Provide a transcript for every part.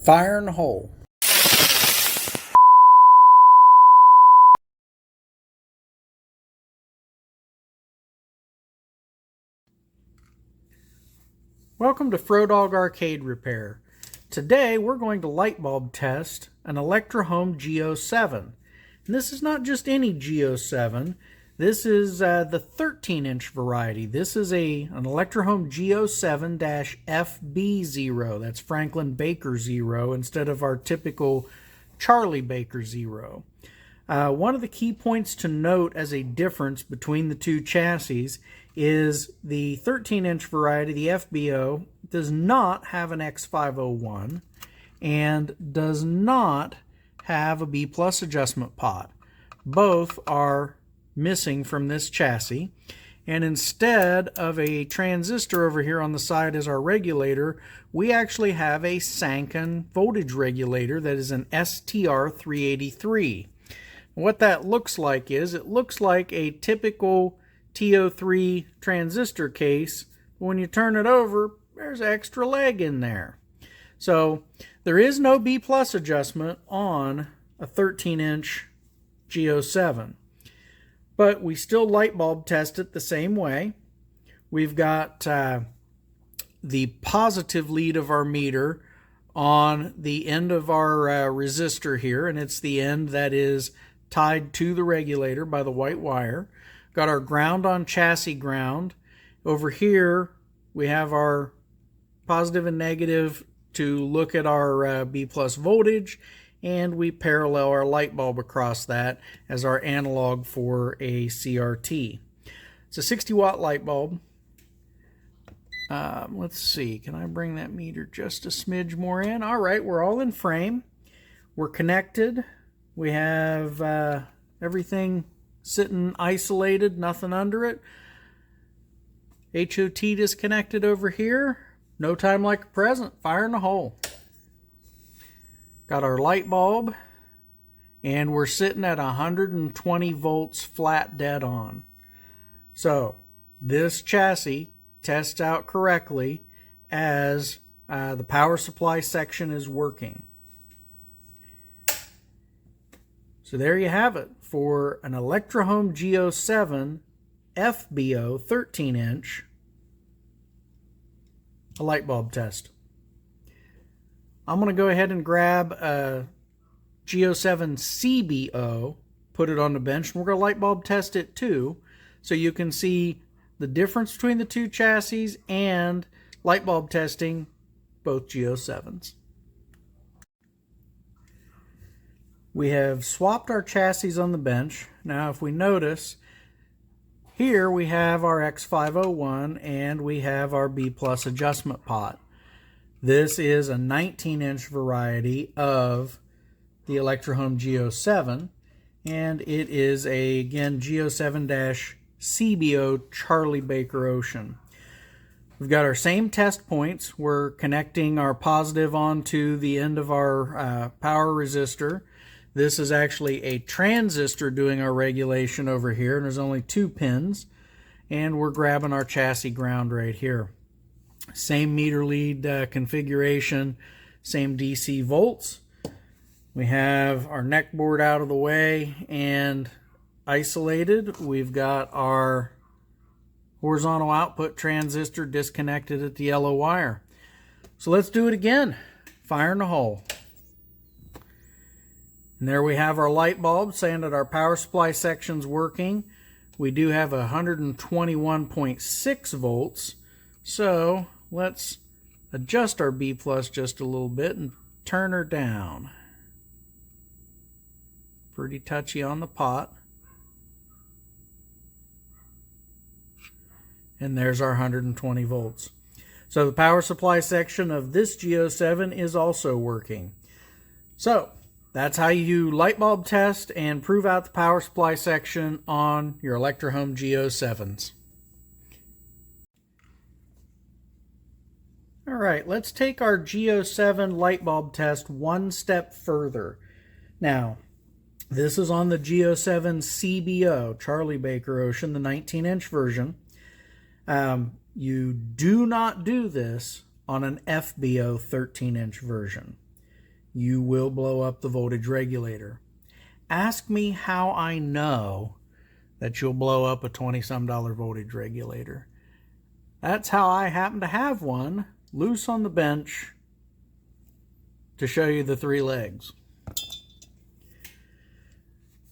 Fire in the hole. Welcome to Fro-Dog Arcade Repair. Today we're going to light bulb test an Electrohome G07. And this is not just any G07. This is the 13-inch variety. This is an Electrohome G07-FB0. That's Franklin Baker 0 instead of our typical Charlie Baker 0. One of the key points to note as a difference between the two chassis is the 13-inch variety, the FBO, does not have an X501 and does not have a B+ adjustment pot. Both are missing from this chassis, and instead of a transistor over here on the side as our regulator, we actually have a Sanken voltage regulator that is an STR383. What that looks like is, it looks like a typical TO3 transistor case. When you turn it over, there's extra leg in there. So there is no B+ adjustment on a 13-inch G07. But we still light bulb test it the same way. We've got the positive lead of our meter on the end of our resistor here, and it's the end that is tied to the regulator by the white wire. Got our ground on chassis ground. Over here we have our positive and negative to look at our B+ voltage, and we parallel our light bulb across that as our analog for a CRT. It's a 60-watt light bulb. Let's see, can I bring that meter just a smidge more in? All right, we're all in frame. We're connected. We have everything sitting isolated, nothing under it. HOT disconnected over here. No time like the present. Fire in the hole. Got our light bulb, and we're sitting at 120 volts flat dead on. So this chassis tests out correctly as the power supply section is working. So there you have it for an Electrohome G07 FBO 13-inch a light bulb test. I'm going to go ahead and grab a G07 CBO, put it on the bench, and we're going to light bulb test it too, so you can see the difference between the two chassis and light bulb testing both G07s. We have swapped our chassis on the bench. Now if we notice, here we have our X501 and we have our B+ adjustment pot. This is a 19-inch variety of the Electrohome G07, and it is a, again, G07-CBO Charlie Baker Ocean. We've got our same test points. We're connecting our positive onto the end of our power resistor. This is actually a transistor doing our regulation over here, and there's only 2 pins. And we're grabbing our chassis ground right here. Same meter lead configuration, same DC volts. We have our neck board out of the way and isolated. We've got our horizontal output transistor disconnected at the yellow wire. So let's do it again. Fire in the hole. And there we have our light bulb saying that our power supply section's working. We do have 121.6 volts. So let's adjust our B+ just a little bit and turn her down. Pretty touchy on the pot. And there's our 120 volts. So the power supply section of this G07 is also working. So that's how you light bulb test and prove out the power supply section on your Electrohome G07s. All right, let's take our G07 light bulb test one step further. Now, this is on the G07 CBO, Charlie Baker Ocean, the 19-inch version. You do not do this on an FBO 13-inch version. you will blow up the voltage regulator. Ask me how I know that you'll blow up a $20-some voltage regulator. That's how I happen to have one loose on the bench to show you the 3 legs.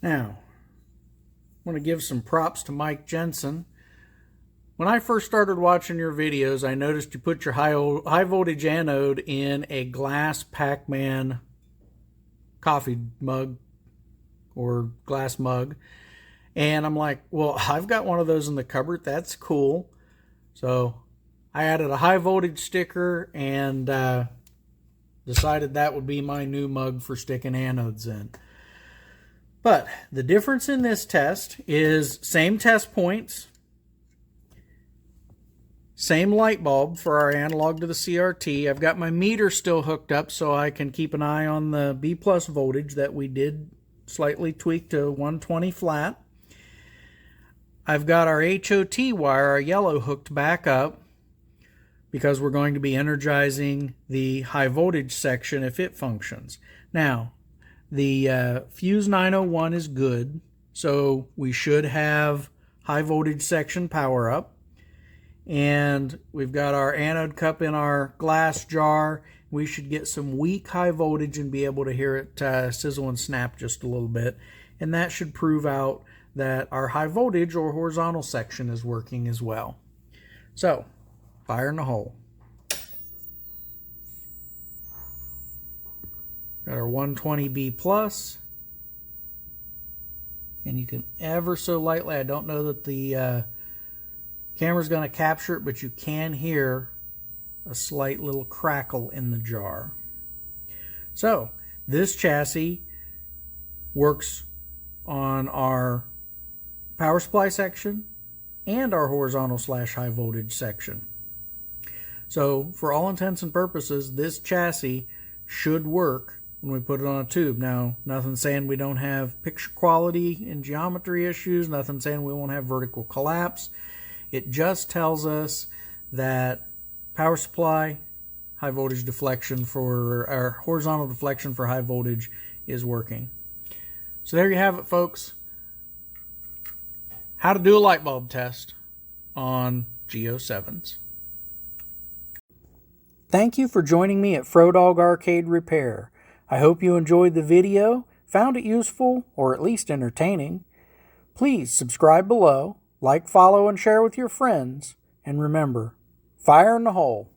Now, I want to give some props to Mike Jensen. When I first started watching your videos, I noticed you put your high voltage anode in a glass Pac-Man coffee mug or glass mug. And I'm like, well, I've got one of those in the cupboard. That's cool. So I added a high voltage sticker and decided that would be my new mug for sticking anodes in. But the difference in this test is same test points, same light bulb for our analog to the CRT. I've got my meter still hooked up so I can keep an eye on the B+ voltage that we did slightly tweak to 120 flat. I've got our HOT wire, our yellow, hooked back up because we're going to be energizing the high voltage section if it functions. Now, the fuse 901 is good, so we should have high voltage section power up. And we've got our anode cup in our glass jar. We should get some weak high voltage and be able to hear it sizzle and snap just a little bit. And that should prove out that our high voltage or horizontal section is working as well. So, fire in the hole. Got our 120B+. And you can ever so lightly, I don't know that the camera's going to capture it, but you can hear a slight little crackle in the jar. So, this chassis works on our power supply section and our horizontal / high voltage section. So, for all intents and purposes, this chassis should work when we put it on a tube. Now, nothing saying we don't have picture quality and geometry issues, nothing saying we won't have vertical collapse. It just tells us that power supply, high voltage deflection for our horizontal deflection for high voltage is working. So there you have it, folks. How to do a light bulb test on G07s. Thank you for joining me at Fro-Dog Arcade Repair. I hope you enjoyed the video, found it useful, or at least entertaining. Please subscribe below. Like, follow, and share with your friends. And remember, fire in the hole.